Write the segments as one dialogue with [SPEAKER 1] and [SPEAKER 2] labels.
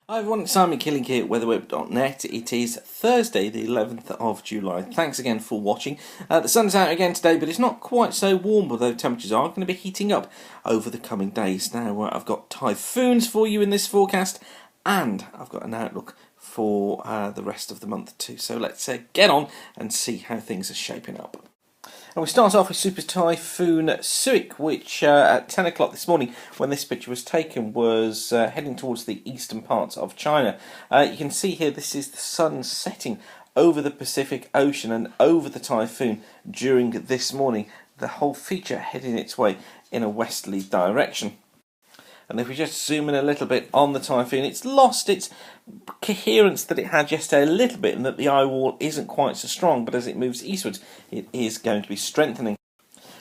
[SPEAKER 1] Hi everyone, it's Simon Killing here at weatherweb.net. It is Thursday the 11th of July. Thanks again for watching. The sun's out again today, but it's not quite so warm, although temperatures are going to be heating up over the coming days. Now I've got typhoons for you in this forecast, and I've got an outlook for the rest of the month too. So let's get on and see how things are shaping up. And we start off with Super Typhoon Suik, which at 10 o'clock this morning, when this picture was taken, was heading towards the eastern parts of China. You can see here this is the sun setting over the Pacific Ocean and over the typhoon during this morning. The whole feature heading its way in a westerly direction. And if we just zoom in a little bit on the typhoon, it's lost its coherence that it had yesterday a little bit, and that the eye wall isn't quite so strong, but as it moves eastwards, it is going to be strengthening.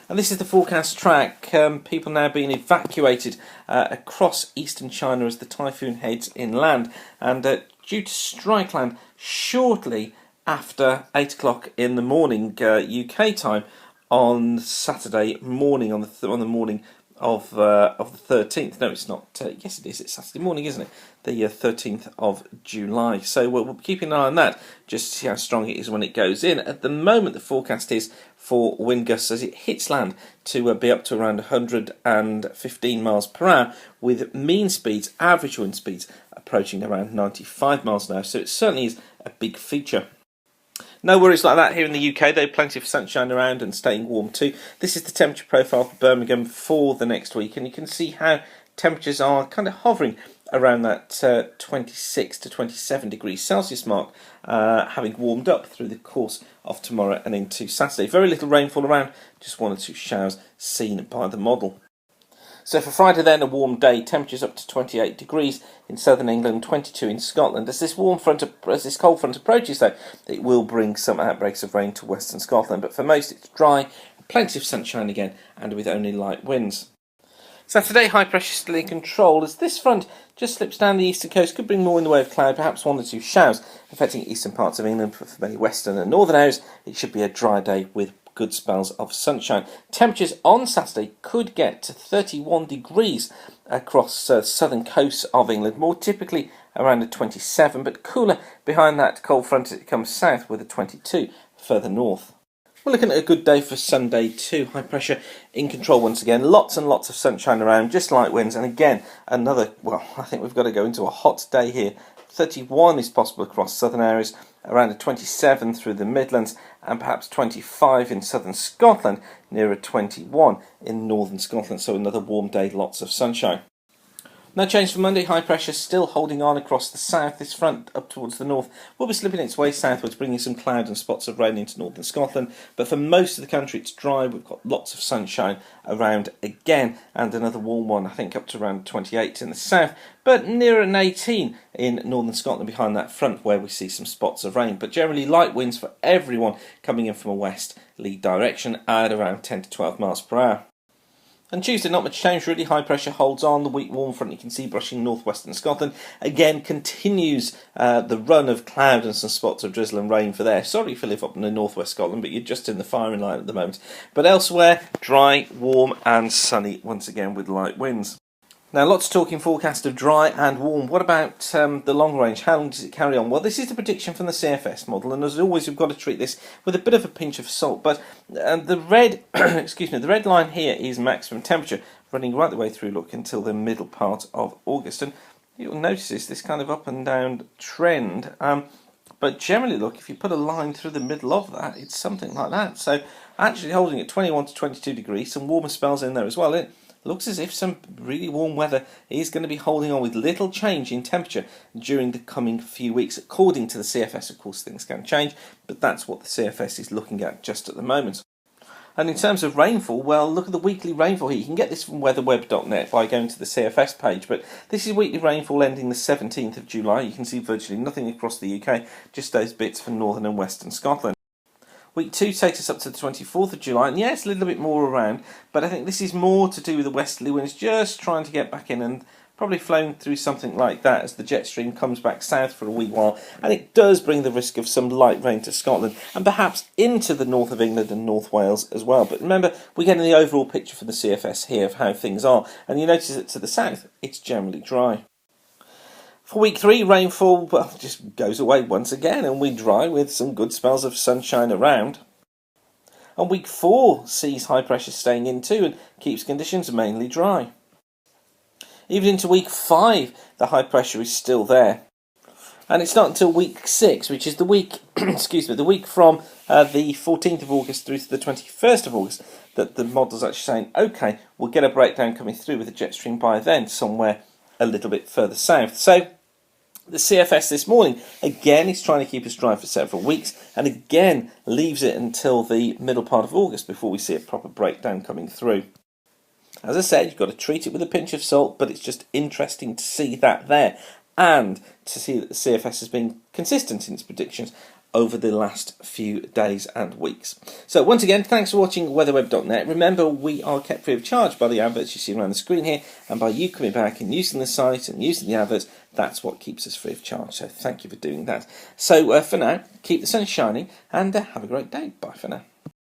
[SPEAKER 1] And this is the forecast track. People now being evacuated across eastern China as the typhoon heads inland, and due to strike land shortly after 8 o'clock in the morning UK time on Saturday morning, on the morning of the 13th. No, it's not. Yes, it is. It's Saturday morning, isn't it? The 13th of July. So we'll be keeping an eye on that, just to see how strong it is when it goes in. At the moment, the forecast is for wind gusts as it hits land to be up to around 115 miles per hour, with mean speeds, average wind speeds, approaching around 95 miles an hour. So it certainly is a big feature. No worries like that here in the UK, though. Plenty of sunshine around and staying warm too. This is the temperature profile for Birmingham for the next week, and you can see how temperatures are kind of hovering around that 26 to 27 degrees Celsius mark, having warmed up through the course of tomorrow and into Saturday. Very little rainfall around, just 1 or 2 showers seen by the model. So for Friday then, a warm day, temperatures up to 28 degrees in southern England, 22 in Scotland. As this cold front approaches though, it will bring some outbreaks of rain to western Scotland, but for most it's dry, plenty of sunshine again, and with only light winds. Saturday, high pressure still in control as this front just slips down the eastern coast, could bring more in the way of cloud, perhaps 1 or 2 showers affecting eastern parts of England. For many western and northern areas, it should be a dry day with good spells of sunshine. Temperatures on Saturday could get to 31 degrees across southern coasts of England, more typically around a 27, but cooler behind that cold front as it comes south with a 22 further north. We're looking at a good day for Sunday too. High pressure in control once again. Lots and lots of sunshine around, just light winds. And again, I think we've got to go into a hot day here. 31 is possible across southern areas, around a 27 through the Midlands, and perhaps 25 in southern Scotland, near a 21 in northern Scotland. So another warm day, lots of sunshine. No change for Monday. High pressure still holding on across the south. This front up towards the north will be slipping its way southwards, bringing some cloud and spots of rain into northern Scotland. But for most of the country it's dry. We've got lots of sunshine around again, and another warm one, I think up to around 28 in the south, but near an 18 in northern Scotland behind that front where we see some spots of rain. But generally light winds for everyone coming in from a westerly direction at around 10 to 12 miles per hour. And Tuesday, not much change really. High pressure holds on. The weak warm front you can see brushing northwestern Scotland. Again, continues the run of cloud and some spots of drizzle and rain for there. Sorry if you live up in the northwest Scotland, but you're just in the firing line at the moment. But elsewhere, dry, warm and sunny once again with light winds. Now, lots of talking forecast of dry and warm. What about the long range? How long does it carry on? Well, this is the prediction from the CFS model, and as always, we've got to treat this with a bit of a pinch of salt. But the red, the red line here is maximum temperature, running right the way through, look, until the middle part of August. And you'll notice this kind of up and down trend. But generally, look, if you put a line through the middle of that, it's something like that. So actually holding at 21 to 22 degrees, some warmer spells in there as well. It looks as if some really warm weather is going to be holding on with little change in temperature during the coming few weeks. According to the CFS, of course, things can change, but that's what the CFS is looking at just at the moment. And in terms of rainfall, well, look at the weekly rainfall here. You can get this from weatherweb.net by going to the CFS page, but this is weekly rainfall ending the 17th of July. You can see virtually nothing across the UK, just those bits for northern and western Scotland. Week 2 takes us up to the 24th of July, and yeah, it's a little bit more around, but I think this is more to do with the westerly winds just trying to get back in, and probably flowing through something like that as the jet stream comes back south for a wee while, and it does bring the risk of some light rain to Scotland, and perhaps into the north of England and North Wales as well. But remember, we're getting the overall picture from the CFS here of how things are, and you notice that to the south, it's generally dry. For week 3, rainfall, well, just goes away once again, and we dry with some good spells of sunshine around. And week 4 sees high pressure staying in too and keeps conditions mainly dry. Even into week 5, the high pressure is still there. And it's not until week 6, which is the week, the week from the 14th of August through to the 21st of August, that the model's actually saying, okay, we'll get a breakdown coming through with a jet stream by then, somewhere a little bit further south. So the CFS this morning, again, is trying to keep us dry for several weeks, and again leaves it until the middle part of August before we see a proper breakdown coming through. As I said, you've got to treat it with a pinch of salt, but it's just interesting to see that there, and to see that the CFS has been consistent in its predictions over the last few days and weeks. So once again, thanks for watching weatherweb.net. Remember, we are kept free of charge by the adverts you see around the screen here, and by you coming back and using the site and using the adverts, that's what keeps us free of charge. So thank you for doing that. So for now, keep the sun shining and have a great day. Bye for now.